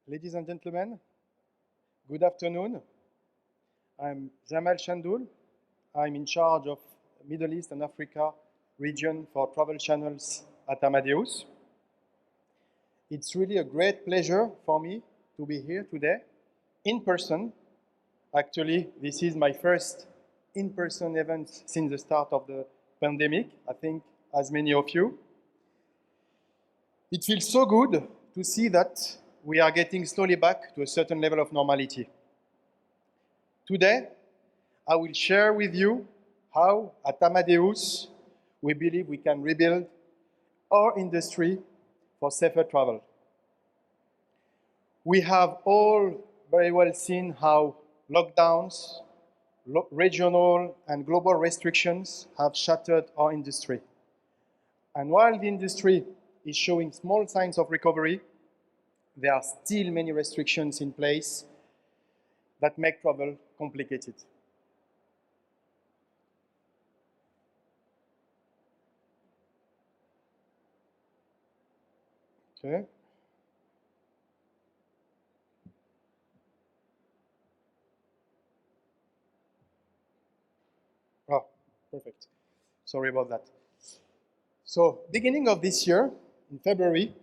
Ladies and gentlemen, good afternoon. I'm Jamel Chandoul. I'm in charge of Middle East and Africa region for travel channels at Amadeus. It's really a great pleasure for me to be here today in person. Actually, this is my first in-person event since the start of the pandemic, I think as many of you. It feels so good to see that we are getting slowly back to a certain level of normality. Today, I will share with you how at Amadeus we believe we can rebuild our industry for safer travel. We have all very well seen how lockdowns, regional and global restrictions have shattered our industry. And while the industry is showing small signs of recovery, there are still many restrictions in place that make travel complicated. Okay. Oh, perfect. Sorry about that. So, beginning of this year, in February,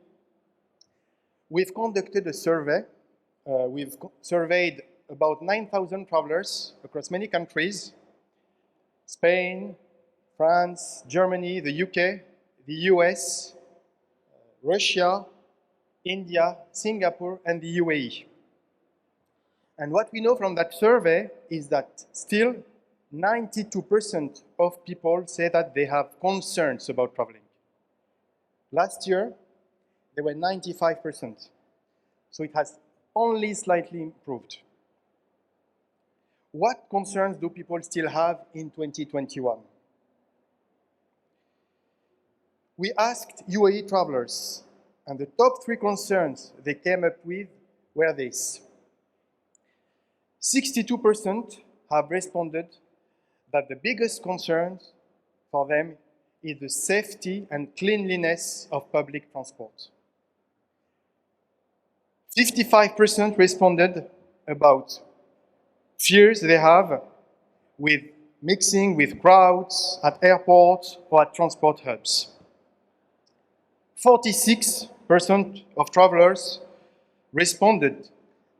we've conducted a survey. We've surveyed about 9,000 travelers across many countries: Spain, France, Germany, the UK, the US, Russia, India, Singapore, and the UAE. And what we know from that survey is that still 92% of people say that they have concerns about traveling. Last year, they were 95%. So it has only slightly improved. What concerns do people still have in 2021? We asked UAE travelers, and the top 3 concerns they came up with were this. 62% have responded that the biggest concern for them is the safety and cleanliness of public transport. 55% responded about fears they have with mixing with crowds at airports or at transport hubs. 46% of travelers responded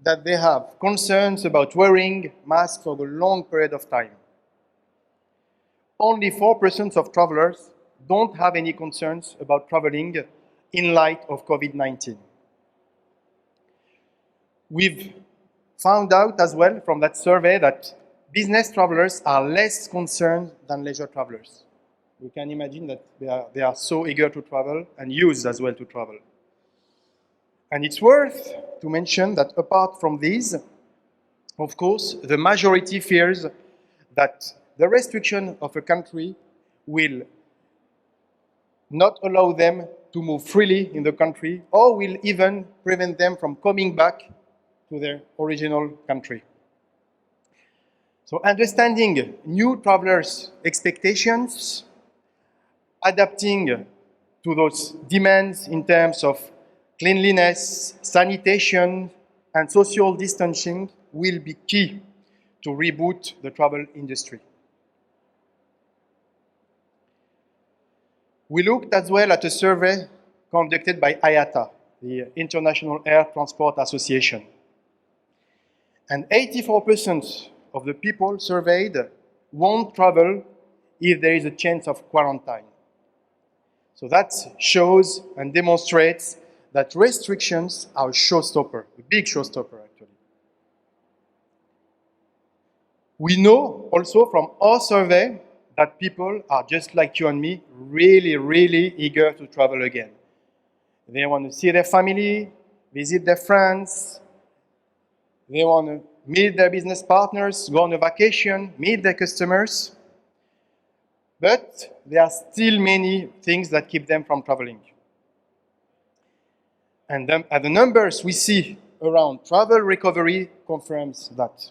that they have concerns about wearing masks for a long period of time. Only 4% of travelers don't have any concerns about traveling in light of COVID-19. We've found out as well from that survey that business travelers are less concerned than leisure travelers. We can imagine that they are so eager to travel and used as well to travel. And it's worth to mention that apart from these, of course, the majority fears that the restriction of a country will not allow them to move freely in the country or will even prevent them from coming back to their original country. So understanding new travelers' expectations, adapting to those demands in terms of cleanliness, sanitation, and social distancing will be key to reboot the travel industry. We looked as well at a survey conducted by IATA, the International Air Transport Association. And 84% of the people surveyed won't travel if there is a chance of quarantine. So that shows and demonstrates that restrictions are a showstopper, a big showstopper actually. We know also from our survey that people are just like you and me, really, really eager to travel again. They want to see their family, visit their friends, they want to meet their business partners, go on a vacation, meet their customers. But there are still many things that keep them from traveling. And the numbers we see around travel recovery confirms that.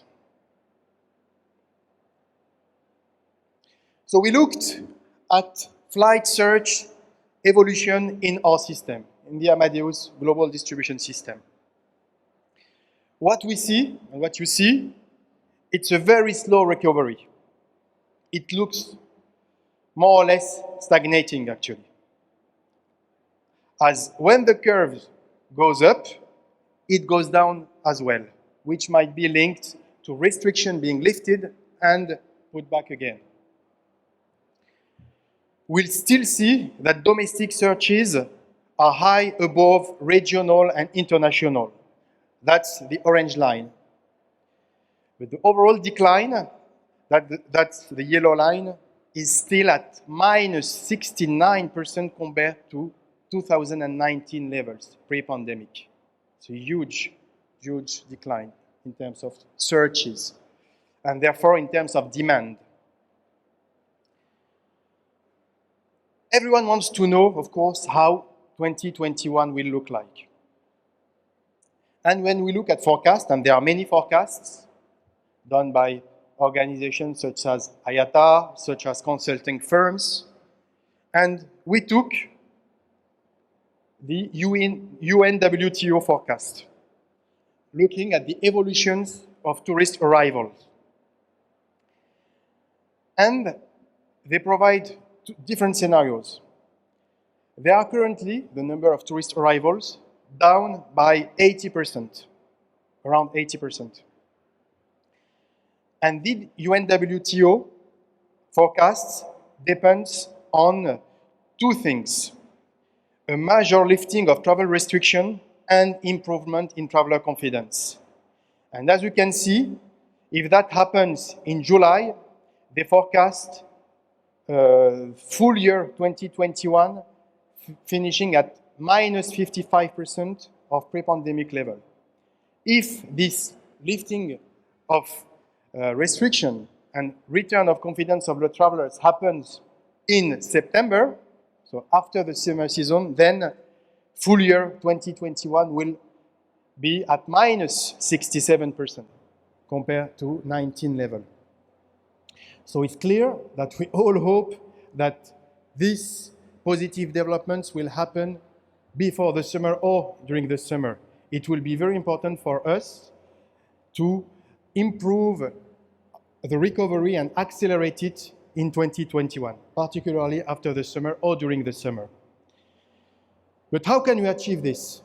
So we looked at flight search evolution in our system, in the Amadeus global distribution system. what we see and what you see, it's a very slow recovery. It looks more or less stagnating, actually. As when the curve goes up, it goes down as well, which might be linked to restriction being lifted and put back again. We'll still see that domestic searches are high above regional and international. That's the orange line. But the overall decline, that's the yellow line, is still at minus 69% compared to 2019 levels, pre-pandemic. It's a huge, huge decline in terms of searches, and therefore in terms of demand. Everyone wants to know, of course, how 2021 will look like. And when we look at forecasts, and there are many forecasts done by organizations such as IATA, such as consulting firms, and we took the UNWTO forecast, looking at the evolutions of tourist arrivals. And they provide different scenarios. There are currently the number of tourist arrivals down by 80%, around 80%. And the UNWTO forecasts depends on two things: a major lifting of travel restriction and improvement in traveler confidence. And as you can see, if that happens in July, they forecast full year 2021 finishing at minus 55% of pre-pandemic level. If this lifting of restriction and return of confidence of the travelers happens in September, so after the summer season, then full year 2021 will be at minus 67% compared to 19 level. So it's clear that we all hope that these positive developments will happen before the summer or during the summer. It will be very important for us to improve the recovery and accelerate it in 2021, particularly after the summer or during the summer. But how can we achieve this?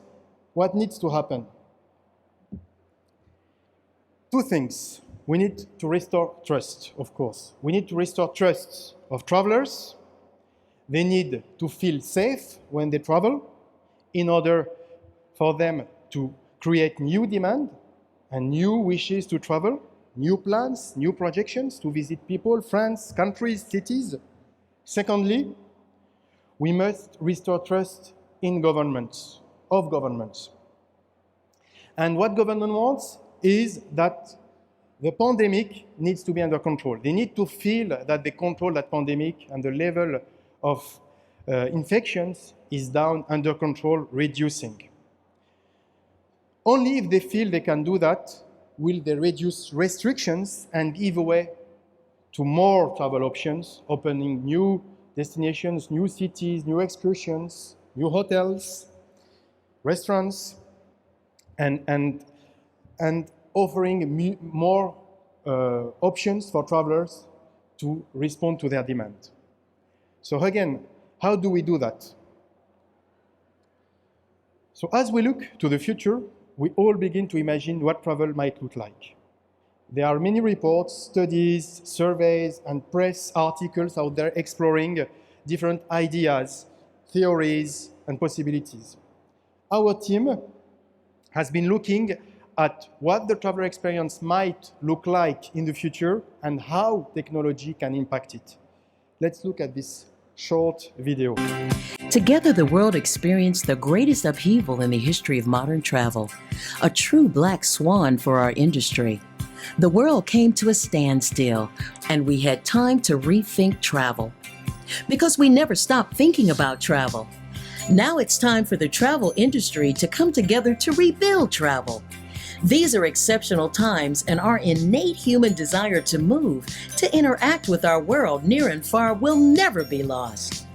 What needs to happen? Two things. We need to restore trust, of course. We need to restore trust of travelers. They need to feel safe when they travel in order for them to create new demand and new wishes to travel, new plans, new projections to visit people, friends, countries, cities. Secondly, we must restore trust in governments, of governments. And what government wants is that the pandemic needs to be under control. They need to feel that they control that pandemic and the level of infections is down, under control, reducing. Only if they feel they can do that will they reduce restrictions and give way to more travel options, opening new destinations, new cities, new excursions, new hotels, restaurants, and offering more options for travelers to respond to their demand. So again, how do we do that? So as we look to the future, we all begin to imagine what travel might look like. There are many reports, studies, surveys, and press articles out there exploring different ideas, theories, and possibilities. Our team has been looking at what the traveler experience might look like in the future and how technology can impact it. Let's look at this short video. Together, the world experienced the greatest upheaval in the history of modern travel, a true black swan for our industry. The world came to a standstill, and we had time to rethink travel. Because we never stopped thinking about travel. Now it's time for the travel industry to come together to rebuild travel. These are exceptional times, and our innate human desire to move, to interact with our world near and far will never be lost.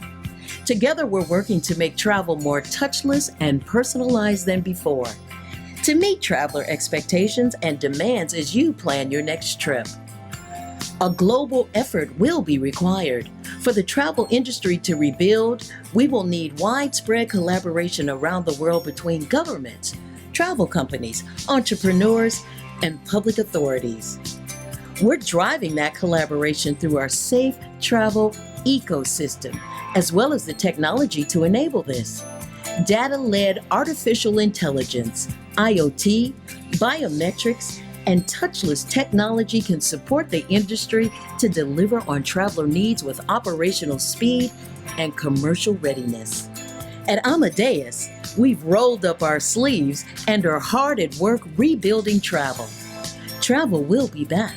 Together, we're working to make travel more touchless and personalized than before. to meet traveler expectations and demands as you plan your next trip. A global effort will be required. For the travel industry to rebuild, we will need widespread collaboration around the world between governments, travel companies, entrepreneurs, and public authorities. We're driving that collaboration through our safe travel ecosystem, as well as the technology to enable this. Data-led artificial intelligence, IoT, biometrics, and touchless technology can support the industry to deliver on traveler needs with operational speed and commercial readiness. At Amadeus, we've rolled up our sleeves and are hard at work rebuilding travel. Travel will be back.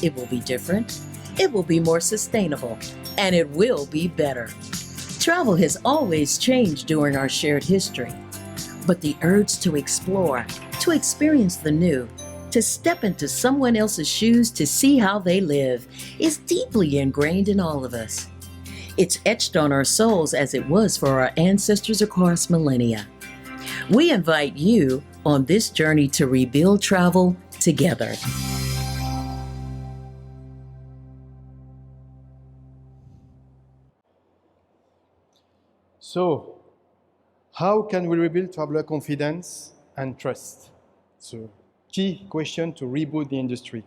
It will be different. It will be more sustainable. And it will be better. Travel has always changed during our shared history. But the urge to explore, to experience the new, to step into someone else's shoes to see how they live is deeply ingrained in all of us. It's etched on our souls as it was for our ancestors across millennia. We invite you on this journey to rebuild travel together. So, how can we rebuild traveler confidence and trust? So, key question to reboot the industry.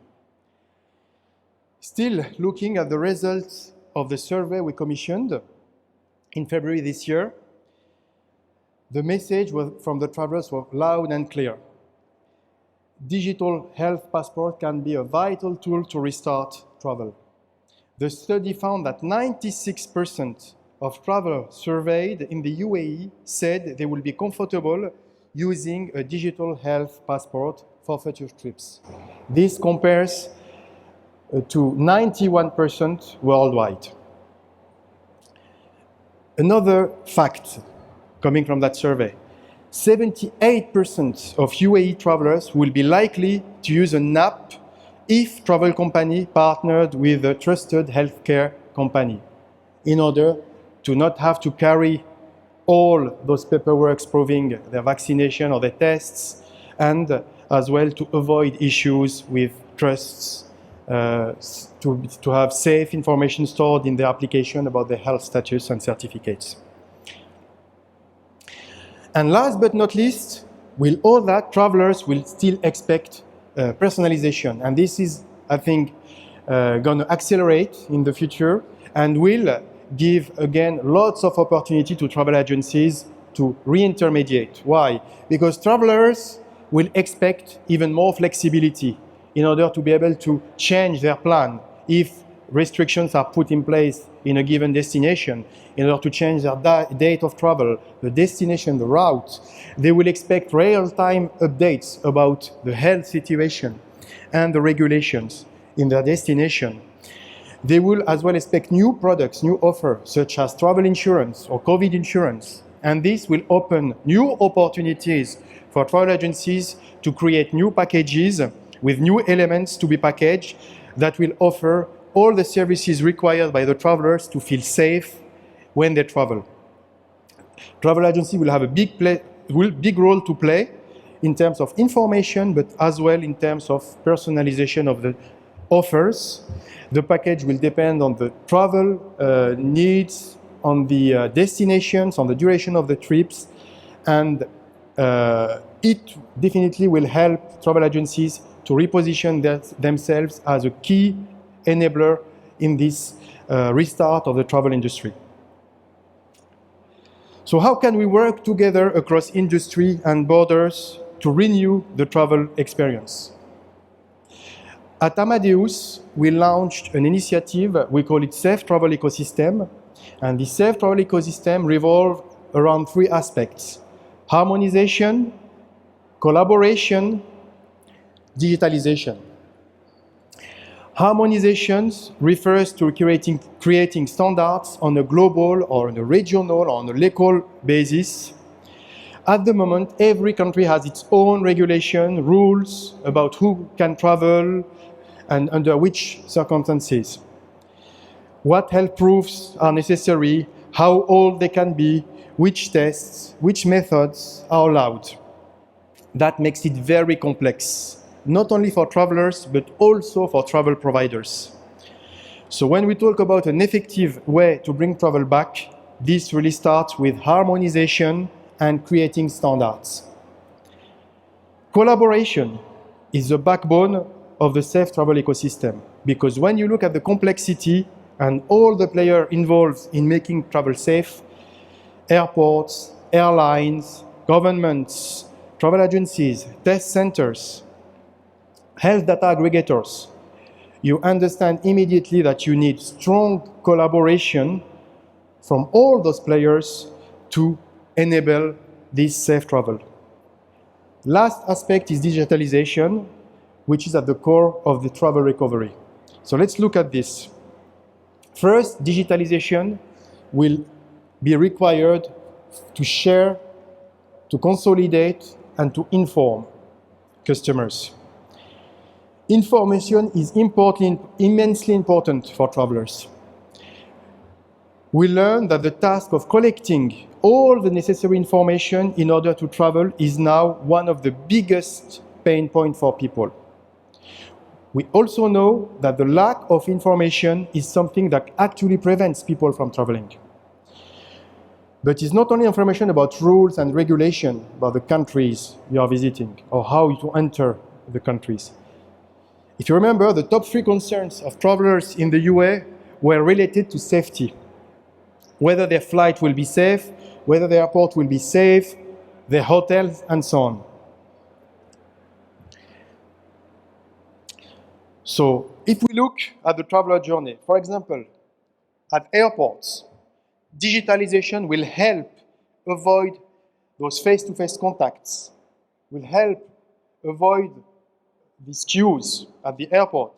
Still looking at the results of the survey we commissioned in February this year, the message from the travelers was loud and clear. Digital health passport can be a vital tool to restart travel. The study found that 96% of travelers surveyed in the UAE said they will be comfortable using a digital health passport for future trips. This compares to 91% worldwide. Another fact coming from that survey, 78% of UAE travelers will be likely to use an app if travel company partnered with a trusted healthcare company in order to not have to carry all those paperwork proving their vaccination or their tests, and as well to avoid issues with trusts, to have safe information stored in the application about their health status and certificates. And last but not least, with all that, travelers will still expect personalization. And this is, I think, going to accelerate in the future and will give, again, lots of opportunity to travel agencies to re-intermediate. Why? Because travelers will expect even more flexibility in order to be able to change their plan if restrictions are put in place in a given destination, in order to change their date of travel, the destination, the route. They will expect real-time updates about the health situation and the regulations in their destination. They will as well expect new products, new offers, such as travel insurance or COVID insurance. And this will open new opportunities for travel agencies to create new packages with new elements to be packaged that will offer all the services required by the travelers to feel safe when they travel. Travel agency will have a big role to play in terms of information, but as well in terms of personalization of the offers. The package will depend on the travel needs, on the destinations, on the duration of the trips, and it definitely will help travel agencies to reposition themselves as a key enabler in this restart of the travel industry. So how can we work together across industry and borders to renew the travel experience? At Amadeus, we launched an initiative, we call it Safe Travel Ecosystem, and the Safe Travel Ecosystem revolves around three aspects: harmonization, collaboration, digitalization. Harmonization refers to creating standards on a global or on a regional or on a local basis. At the moment, every country has its own regulation, rules about who can travel and under which circumstances. What health proofs are necessary, how old they can be, which tests, which methods are allowed. that makes it very complex, not only for travelers, but also for travel providers. So when we talk about an effective way to bring travel back, this really starts with harmonization and creating standards. Collaboration is the backbone of the safe travel ecosystem, because when you look at the complexity and all the players involved in making travel safe, airports, airlines, governments, travel agencies, test centers, health data aggregators, you understand immediately that you need strong collaboration from all those players to enable this safe travel. Last aspect is digitalization, which is at the core of the travel recovery. So let's look at this. First, digitalization will be required to share, to consolidate, and to inform customers. Information is immensely important for travelers. We learn that the task of collecting all the necessary information in order to travel is now one of the biggest pain points for people. We also know that the lack of information is something that actually prevents people from traveling. But it's not only information about rules and regulation about the countries you are visiting or how to enter the countries. If you remember, the top 3 concerns of travelers in the UAE were related to safety. Whether their flight will be safe, whether the airport will be safe, their hotels, and so on. So if we look at the traveler journey, for example, at airports, digitalization will help avoid those face-to-face contacts, will help avoid these queues at the airport.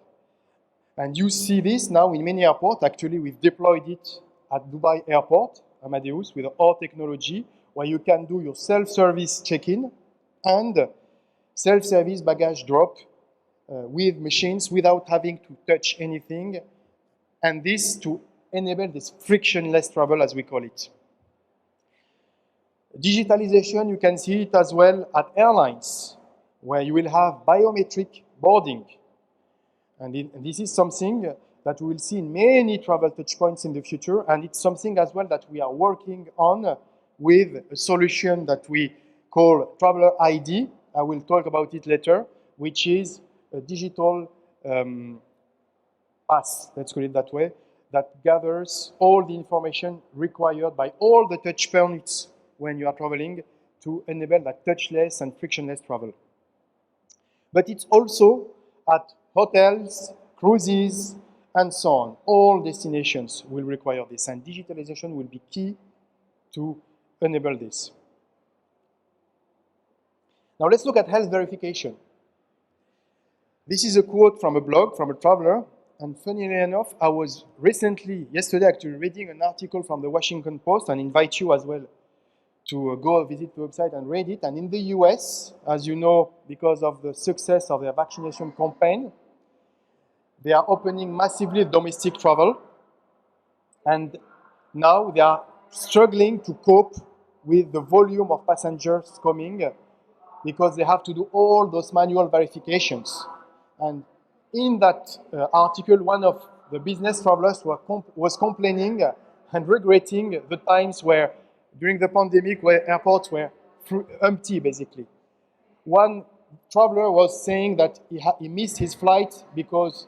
And you see this now in many airports. Actually, we've deployed it at Dubai Airport, Amadeus, with our technology, where you can do your self-service check-in and self-service baggage drop with machines without having to touch anything, and this to enable this frictionless travel, as we call it. Digitalization, you can see it as well at airlines, where you will have biometric boarding. And this is something that we will see in many travel touchpoints in the future, and it's something as well that we are working on with a solution that we call Traveler ID. I will talk about it later, which is a digital pass, let's call it that way, that gathers all the information required by all the touch points when you are traveling to enable that touchless and frictionless travel. But it's also at hotels, cruises, and so on. All destinations will require this, and digitalization will be key to enable this. Now let's look at health verification. This is a quote from a blog, from a traveler, and funnily enough, I was yesterday actually reading an article from the Washington Post, and invite you as well to go visit the website and read it. And in the US, as you know, because of the success of their vaccination campaign, they are opening massively domestic travel, and now they are struggling to cope with the volume of passengers coming because they have to do all those manual verifications. And in that article, one of the business travelers was complaining and regretting the times where, during the pandemic, where airports were empty, basically. One traveler was saying that he missed his flight because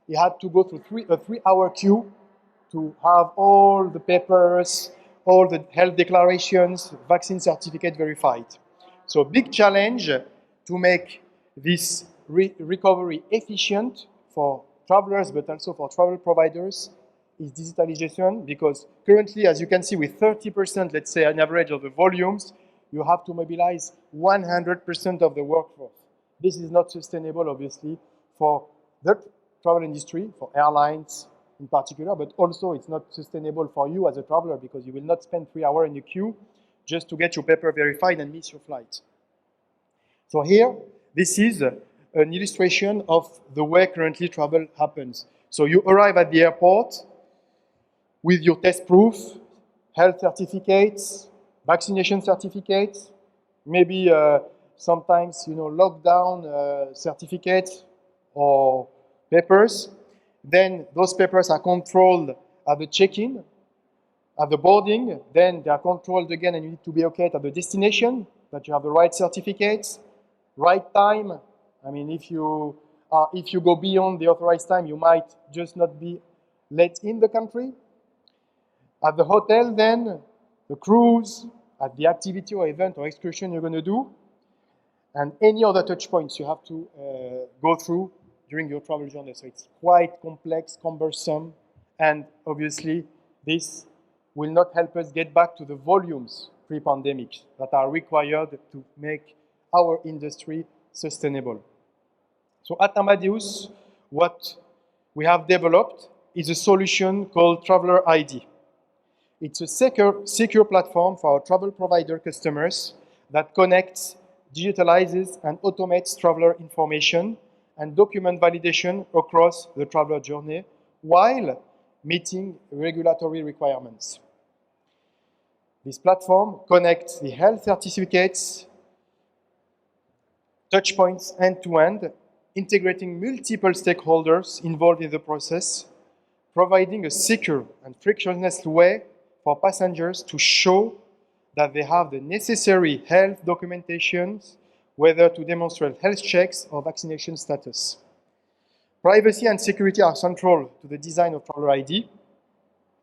he had to go through a 3-hour queue to have all the papers, all the health declarations, vaccine certificate verified. So big challenge to make this recovery efficient for travelers, but also for travel providers, is digitalization, because currently, as you can see, with 30%, let's say, on average of the volumes, you have to mobilize 100% of the workforce. This is not sustainable, obviously, for the travel industry, for airlines in particular, but also it's not sustainable for you as a traveler, because you will not spend 3 hours in the queue just to get your paper verified and miss your flight. So here, this is an illustration of the way currently travel happens. So you arrive at the airport with your test proof, health certificates, vaccination certificates, maybe sometimes, lockdown certificates or papers. Then those papers are controlled at the check-in, at the boarding. Then they are controlled again, and you need to be okay at the destination, that you have the right certificates, right time. I mean, if you go beyond the authorized time, you might just not be let in the country. At the hotel, then, the cruise, at the activity or event or excursion you're going to do, and any other touch points you have to go through during your travel journey. So it's quite complex, cumbersome, and obviously this will not help us get back to the volumes pre-pandemic that are required to make our industry sustainable. So at Amadeus, what we have developed is a solution called Traveler ID. It's a secure platform for our travel provider customers that connects, digitalizes, and automates traveler information and document validation across the traveler journey while meeting regulatory requirements. This platform connects the health certificates, touch points end-to-end, integrating multiple stakeholders involved in the process, providing a secure and frictionless way for passengers to show that they have the necessary health documentations, whether to demonstrate health checks or vaccination status. Privacy and security are central to the design of Traveler ID,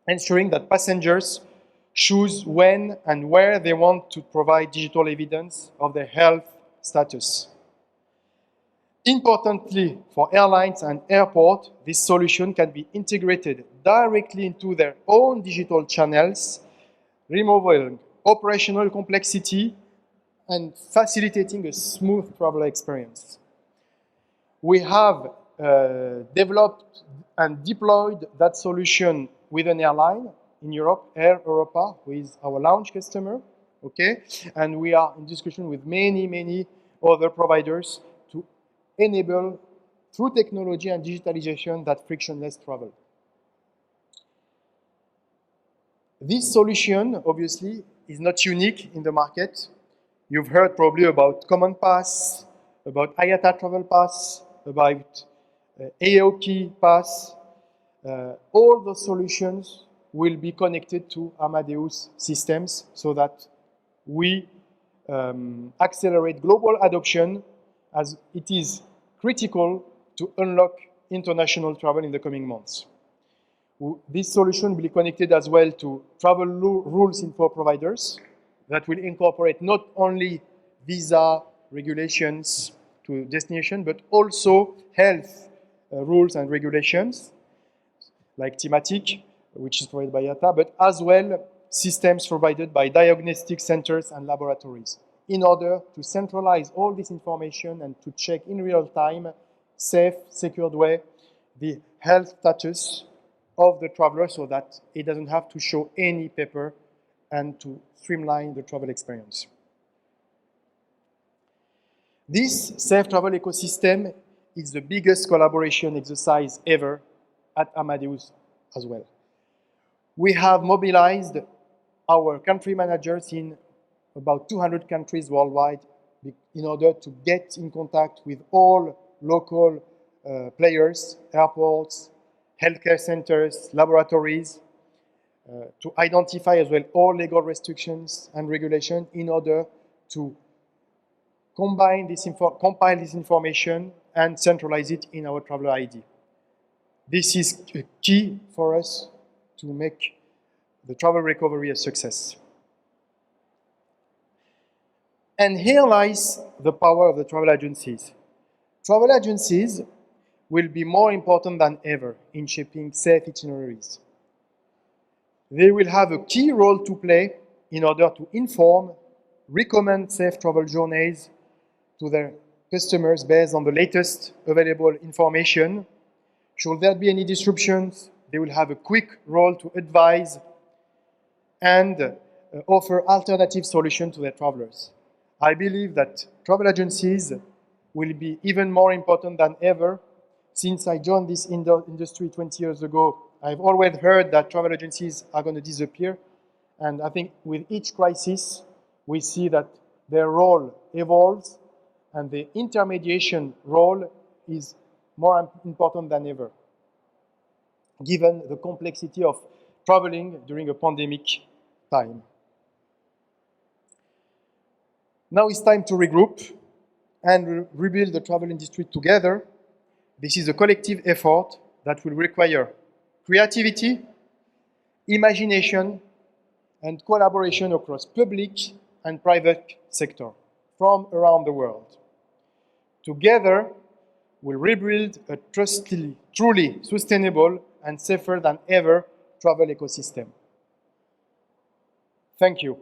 ensuring that passengers choose when and where they want to provide digital evidence of their health status. Importantly, for airlines and airports, this solution can be integrated directly into their own digital channels, removing operational complexity and facilitating a smooth travel experience. We have developed and deployed that solution with an airline in Europe, Air Europa, who is our launch customer, okay? And we are in discussion with many other providers to enable, through technology and digitalization, that frictionless travel. This solution, obviously, is not unique in the market. You've heard probably about Common Pass, about IATA Travel Pass, about AOK Pass. All those solutions will be connected to Amadeus systems so that we accelerate global adoption, as it is critical to unlock international travel in the coming months. This solution will be connected as well to travel rules info providers that will incorporate not only visa regulations to destination, but also health rules and regulations, like thematic, which is provided by IATA, but as well systems provided by diagnostic centers and laboratories, in order to centralize all this information and to check in real time, safe, secured way, the health status of the traveler so that it doesn't have to show any paper and to streamline the travel experience. This safe travel ecosystem is the biggest collaboration exercise ever at Amadeus as well. We have mobilized our country managers in about 200 countries worldwide in order to get in contact with all local players, airports, healthcare centers, laboratories, to identify as well all legal restrictions and regulation in order to compile this information and centralize it in our Traveler ID. This is key for us to make the travel recovery a success. And here lies the power of the travel agencies. Travel agencies will be more important than ever in shaping safe itineraries. They will have a key role to play in order to inform, recommend safe travel journeys to their customers based on the latest available information. Should there be any disruptions, they will have a quick role to advise and offer alternative solutions to their travelers. I believe that travel agencies will be even more important than ever. Since I joined this industry 20 years ago, I've always heard that travel agencies are going to disappear. And I think with each crisis, we see that their role evolves and the intermediation role is more important than ever, given the complexity of traveling during a pandemic time. Now it's time to regroup and rebuild the travel industry together. This is a collective effort that will require creativity, imagination, and collaboration across public and private sector from around the world. Together, we'll rebuild a truly sustainable and safer than ever travel ecosystem. Thank you.